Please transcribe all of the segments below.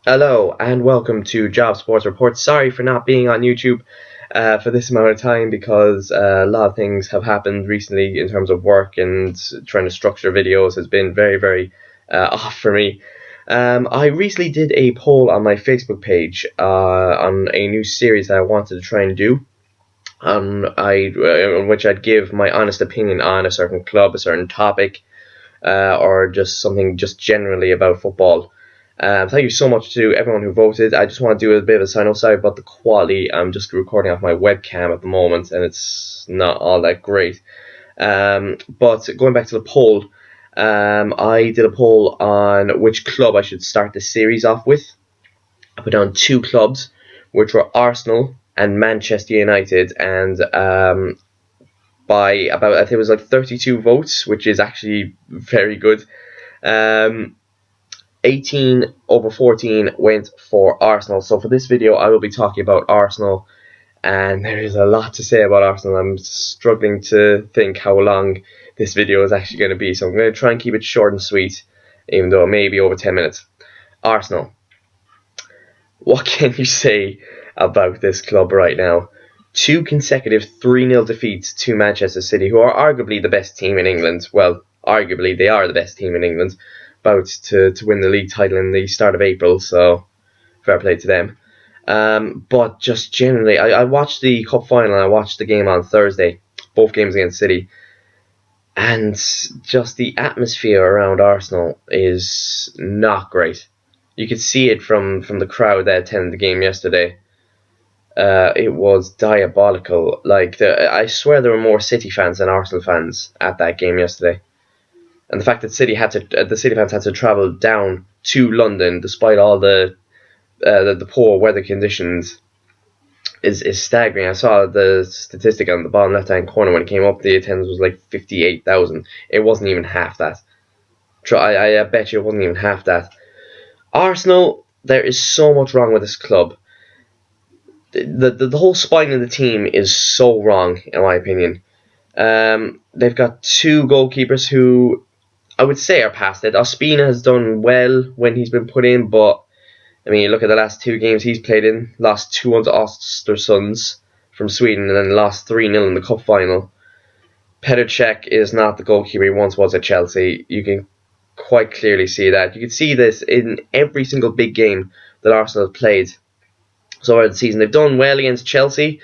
Hello and welcome to Job Sports Report. Sorry for not being on YouTube for this amount of time because a lot of things have happened recently in terms of work, and trying to structure videos has been very off for me. I recently did a poll on my Facebook page on a new series that I wanted to try and do, in which I'd give my honest opinion on a certain club, a certain topic, or just something just generally about football. Thank you so much to everyone who voted. I just want to do a bit of a sign off. Sorry about the quality. I'm just recording off my webcam at the moment, and it's not all that great. But going back to the poll, I did a poll on which club I should start the series off with. I put down two clubs, which were Arsenal and Manchester United, and by about, I think it was like 32 votes, which is actually very good. 18 over 14 went for Arsenal. So for this video, I will be talking about Arsenal, and there is a lot to say about Arsenal. I'm struggling to think how long this video is actually going to be, so I'm going to try and keep it short and sweet, even though it may be over 10 minutes. Arsenal. What can you say about this club right now? Two consecutive 3-0 defeats to Manchester City, who are arguably the best team in England. Well, arguably they are the best team in England, about to win the league title in the start of April, so fair play to them. But just generally, I watched the cup final and I watched the game on Thursday, both games against City, and just the atmosphere around Arsenal is not great. You could see it from the crowd that attended the game yesterday. It was diabolical. I swear there were more City fans than Arsenal fans at that game yesterday. And the fact that the City fans had to travel down to London despite all the poor weather conditions is staggering. I saw the statistic on the bottom left hand corner when it came up. The attendance was like 58,000. It wasn't even half that. I bet you it wasn't even half that. Arsenal, there is so much wrong with this club. The whole spine of the team is so wrong, in my opinion. They've got two goalkeepers who I would say are past it. Ospina has done well when he's been put in, but I mean, look at the last two games he's played in. Lost 2-1 to Östersunds from Sweden, and then lost 3-0 in the cup final. Petr Cech is not the goalkeeper he once was at Chelsea. You can quite clearly see that. You can see this in every single big game that Arsenal have played so far this season. They've done well against Chelsea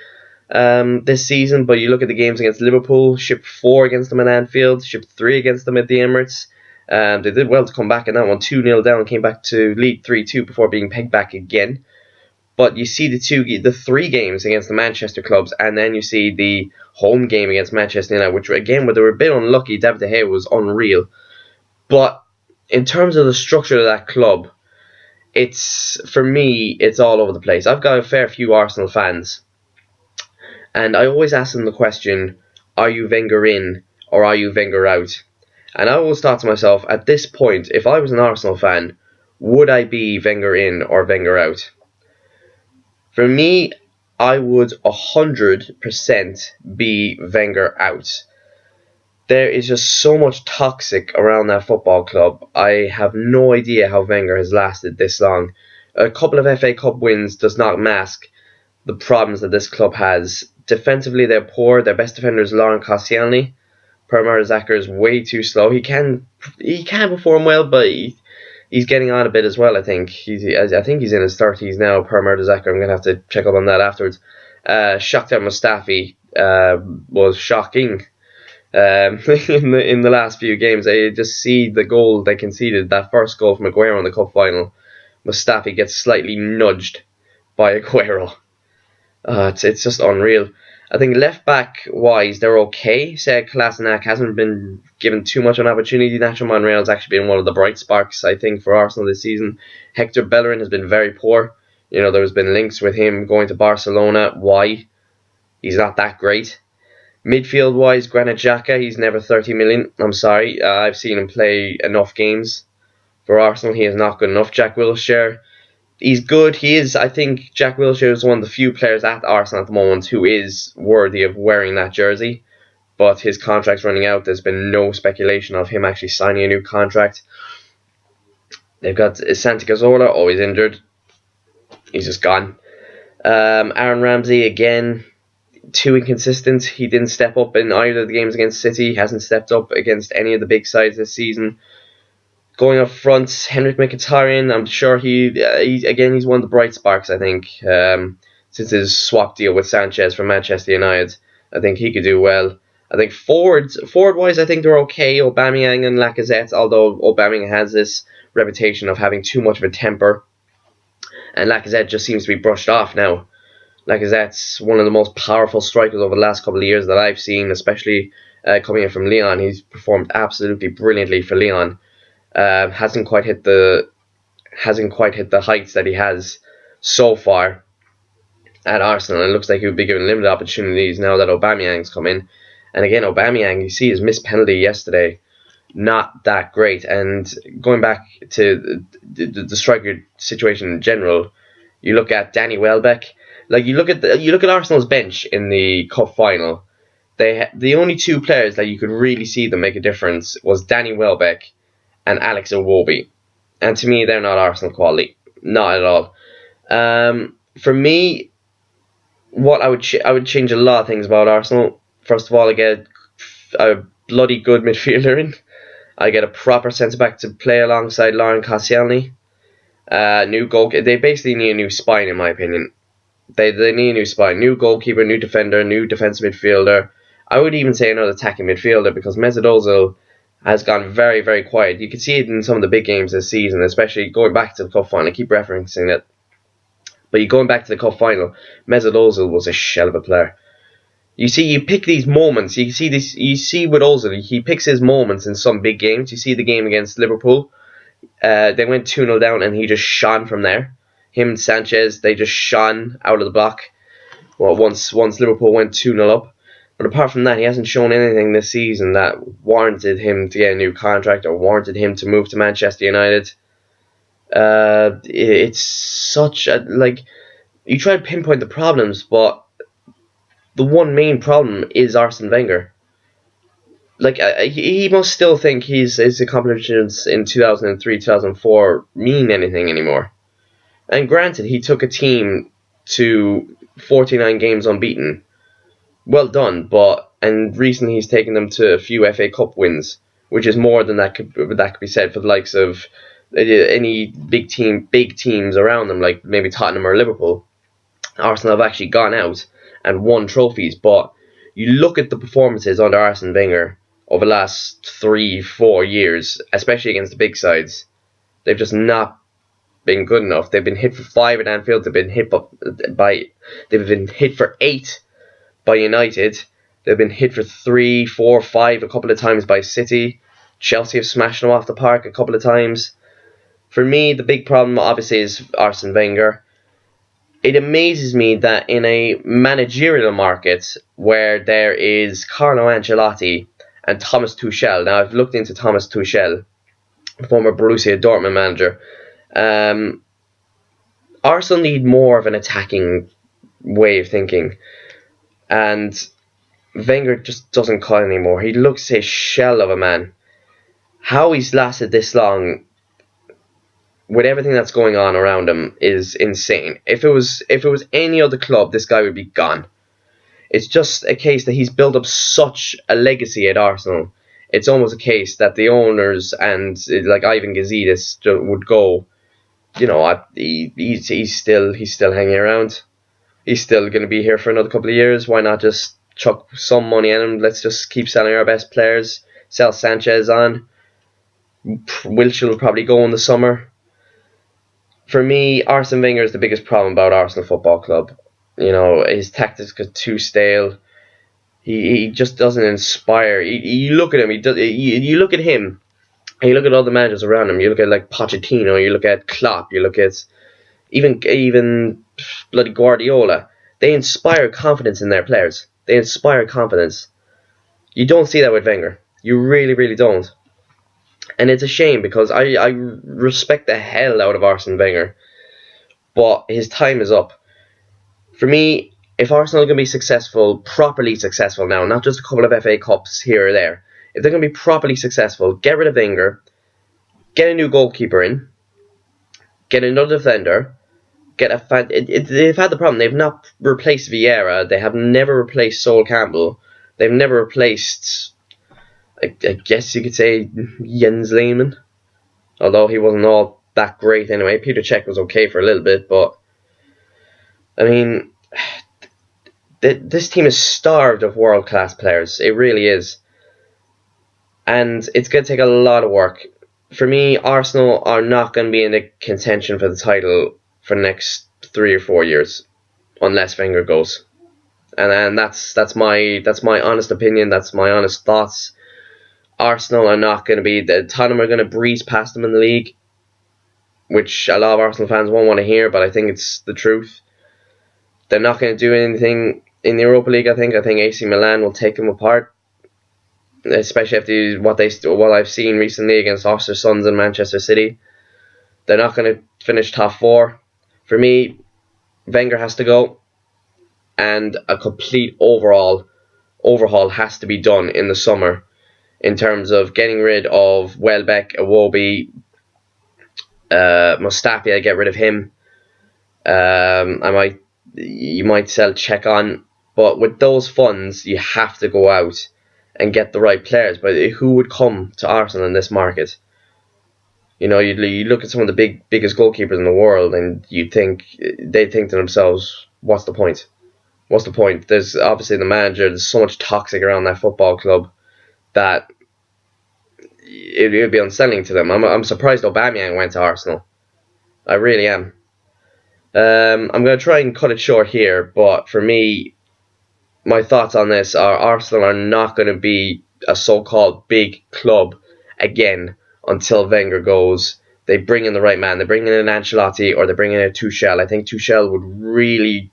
this season, but you look at the games against Liverpool, shipped 4 against them at Anfield, shipped 3 against them at the Emirates. They did well to come back in that one, 2-0 down, came back to lead 3-2 before being pegged back again. But you see the 3 games against the Manchester clubs, and then you see the home game against Manchester United, which again, where they were a bit unlucky. David De Gea was unreal. But in terms of the structure of that club, for me, it's all over the place. I've got a fair few Arsenal fans, and I always ask them the question, are you Wenger in or are you Wenger out? And I always thought to myself, at this point, if I was an Arsenal fan, would I be Wenger in or Wenger out? For me, I would 100% be Wenger out. There is just so much toxic around that football club. I have no idea how Wenger has lasted this long. A couple of FA Cup wins does not mask the problems that this club has. Defensively, they're poor. Their best defender is Laurent Koscielny. Per Mertesacker is way too slow. He can perform well, but he's getting on a bit as well. I think he's in his 30s now. Per Mertesacker, I'm gonna have to check up on that afterwards. Shakhtar Mustafi was shocking in the last few games. I just see the goal they conceded, that first goal from Aguero in the cup final. Mustafi gets slightly nudged by Aguero. It's just unreal. I think left back wise they're okay. Sead Kolasinac hasn't been given too much of an opportunity. Nacho Monreal's actually been one of the bright sparks, I think, for Arsenal this season. Hector Bellerin has been very poor. You know, there's been links with him going to Barcelona. Why? He's not that great. Midfield wise, Granit Xhaka, he's never 30 million. I'm sorry, I've seen him play enough games for Arsenal. He is not good enough. Jack Wilshere, he's good. I think Jack Wilshere is one of the few players at Arsenal at the moment who is worthy of wearing that jersey. But his contract's running out. There's been no speculation of him actually signing a new contract. They've got Santi Cazorla, always injured. he's just gone. Aaron Ramsey, again, too inconsistent. He didn't step up in either of the games against City. He hasn't stepped up against any of the big sides this season. Going up front, Henrik Mkhitaryan, I'm sure he's one of the bright sparks, I think, since his swap deal with Sanchez from Manchester United. I think he could do well. I think forward-wise, I think they're okay. Aubameyang and Lacazette, although Aubameyang has this reputation of having too much of a temper, and Lacazette just seems to be brushed off now. Lacazette's one of the most powerful strikers over the last couple of years that I've seen, especially coming in from Lyon. He's performed absolutely brilliantly for Lyon. Hasn't quite hit the heights that he has so far at Arsenal. It looks like he would be given limited opportunities now that Aubameyang's come in. And again, Aubameyang, you see his missed penalty yesterday, not that great. And going back to the striker situation in general, you look at Danny Welbeck. Like you look at Arsenal's bench in the cup final. The only two players that you could really see them make a difference was Danny Welbeck and Alex Iwobi, and to me, they're not Arsenal quality, not at all. For me, what I would change a lot of things about Arsenal. First of all, I get a bloody good midfielder in. I get a proper centre back to play alongside Laurent Koscielny. New goal. They basically need a new spine, in my opinion. They need a new spine, new goalkeeper, new defender, new defensive midfielder. I would even say another attacking midfielder, because Mesut Ozil has gone very, very quiet. You can see it in some of the big games this season, especially going back to the cup final. I keep referencing it. But you going back to the cup final, Mesut Ozil was a shell of a player. You pick these moments. You see with Ozil, he picks his moments in some big games. You see the game against Liverpool. They went 2-0 down and he just shone from there. Him and Sanchez, they just shone out of the block. Well, once Liverpool went 2-0 up. But apart from that, he hasn't shown anything this season that warranted him to get a new contract or warranted him to move to Manchester United. It's such a, you try to pinpoint the problems, but the one main problem is Arsene Wenger. He must still think his accomplishments in 2003, 2004 mean anything anymore. And granted, he took a team to 49 games unbeaten. Well done, and recently he's taken them to a few FA Cup wins, which is more than that could be said for the likes of any big teams around them, like maybe Tottenham or Liverpool. Arsenal have actually gone out and won trophies, but you look at the performances under Arsene Wenger over the last 3-4 years, especially against the big sides, they've just not been good enough. They've been hit for 5 at Anfield. They've been hit for 8 by United. They've been hit for 3, 4, 5 a couple of times by City. Chelsea have smashed them off the park a couple of times. For me, the big problem obviously is Arsene Wenger. It amazes me that in a managerial market where there is Carlo Ancelotti and Thomas Tuchel. Now, I've looked into Thomas Tuchel, former Borussia Dortmund manager. Arsenal need more of an attacking way of thinking. And Wenger just doesn't cut anymore. He looks a shell of a man. How he's lasted this long with everything that's going on around him is insane. If it was any other club, this guy would be gone. It's just a case that he's built up such a legacy at Arsenal. It's almost a case that the owners and like Ivan Gazidis would go, he's still hanging around. He's still going to be here for another couple of years. Why not just chuck some money at him? Let's just keep selling our best players. Sell Sanchez on. Wilshere will probably go in the summer. For me, Arsene Wenger is the biggest problem about Arsenal Football Club. His tactics get too stale. He just doesn't inspire. You look at him. You look at him, and you look at all the managers around him. You look at like Pochettino. You look at Klopp. You look at even bloody Guardiola. They inspire confidence in their players. They inspire confidence. You don't see that with Wenger. You really, really don't. And it's a shame because I respect the hell out of Arsene Wenger. But his time is up. For me, if Arsenal are going to be successful, properly successful now, not just a couple of FA Cups here or there, if they're going to be properly successful, get rid of Wenger, get a new goalkeeper in, get another defender, they've had the problem. They've not replaced Vieira. They have never replaced Sol Campbell. They've never replaced, I guess you could say, Jens Lehmann. Although he wasn't all that great anyway. Peter Cech was okay for a little bit, but I mean, this team is starved of world-class players. It really is. And it's going to take a lot of work. For me, Arsenal are not going to be in the contention for the title for the next 3 or 4 years, unless Wenger goes. And that's my honest opinion. That's my honest thoughts. Arsenal are not going to be. Tottenham are going to breeze past them in the league, which a lot of Arsenal fans won't want to hear, but I think it's the truth. They're not going to do anything in the Europa League. I think AC Milan will take them apart, especially after what I've seen recently against Ostersund and Manchester City. They're not going to finish top 4. For me, Wenger has to go, and a complete overhaul has to be done in the summer in terms of getting rid of Welbeck, Iwobi, Mustafi. I get rid of him. You might sell Cech on, but with those funds, you have to go out and get the right players. But who would come to Arsenal in this market? You know, you look at some of the biggest goalkeepers in the world, and they'd think to themselves, "What's the point? What's the point?" There's obviously the manager. There's so much toxic around that football club that it would be unsettling to them. I'm surprised Aubameyang went to Arsenal. I really am. I'm going to try and cut it short here, but for me, my thoughts on this are Arsenal are not going to be a so-called big club again until Wenger goes. They bring in the right man. They bring in an Ancelotti or they bring in a Tuchel. I think Tuchel would really,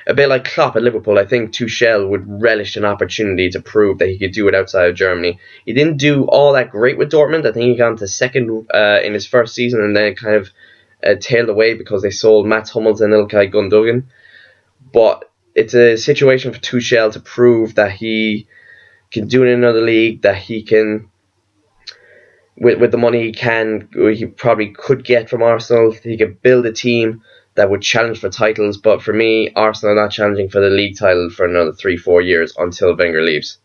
a bit like Klopp at Liverpool, I think Tuchel would relish an opportunity to prove that he could do it outside of Germany. He didn't do all that great with Dortmund. I think he got into second in his first season and then kind of tailed away because they sold Mats Hummels and Ilkay Gundogan. But it's a situation for Tuchel to prove that he can do it in another league, that he can, with the money he probably could get from Arsenal, he could build a team that would challenge for titles. But for me, Arsenal are not challenging for the league title for another 3-4 years until Wenger leaves.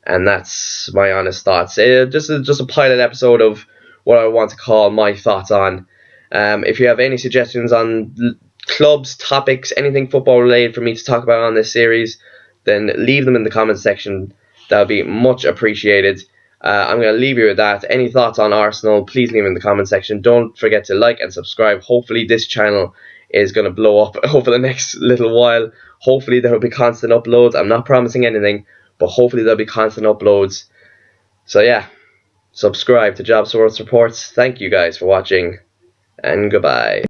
And that's my honest thoughts. Just a pilot episode of what I want to call my thoughts on. If you have any suggestions on clubs, topics, anything football related for me to talk about on this series, then leave them in the comments section. That would be much appreciated. I'm going to leave you with that. Any thoughts on Arsenal, please leave them in the comment section. Don't forget to like and subscribe. Hopefully this channel is going to blow up over the next little while. Hopefully there will be constant uploads. I'm not promising anything, but hopefully there'll be constant uploads. So yeah, subscribe to Jobs World Reports. Thank you guys for watching, and goodbye.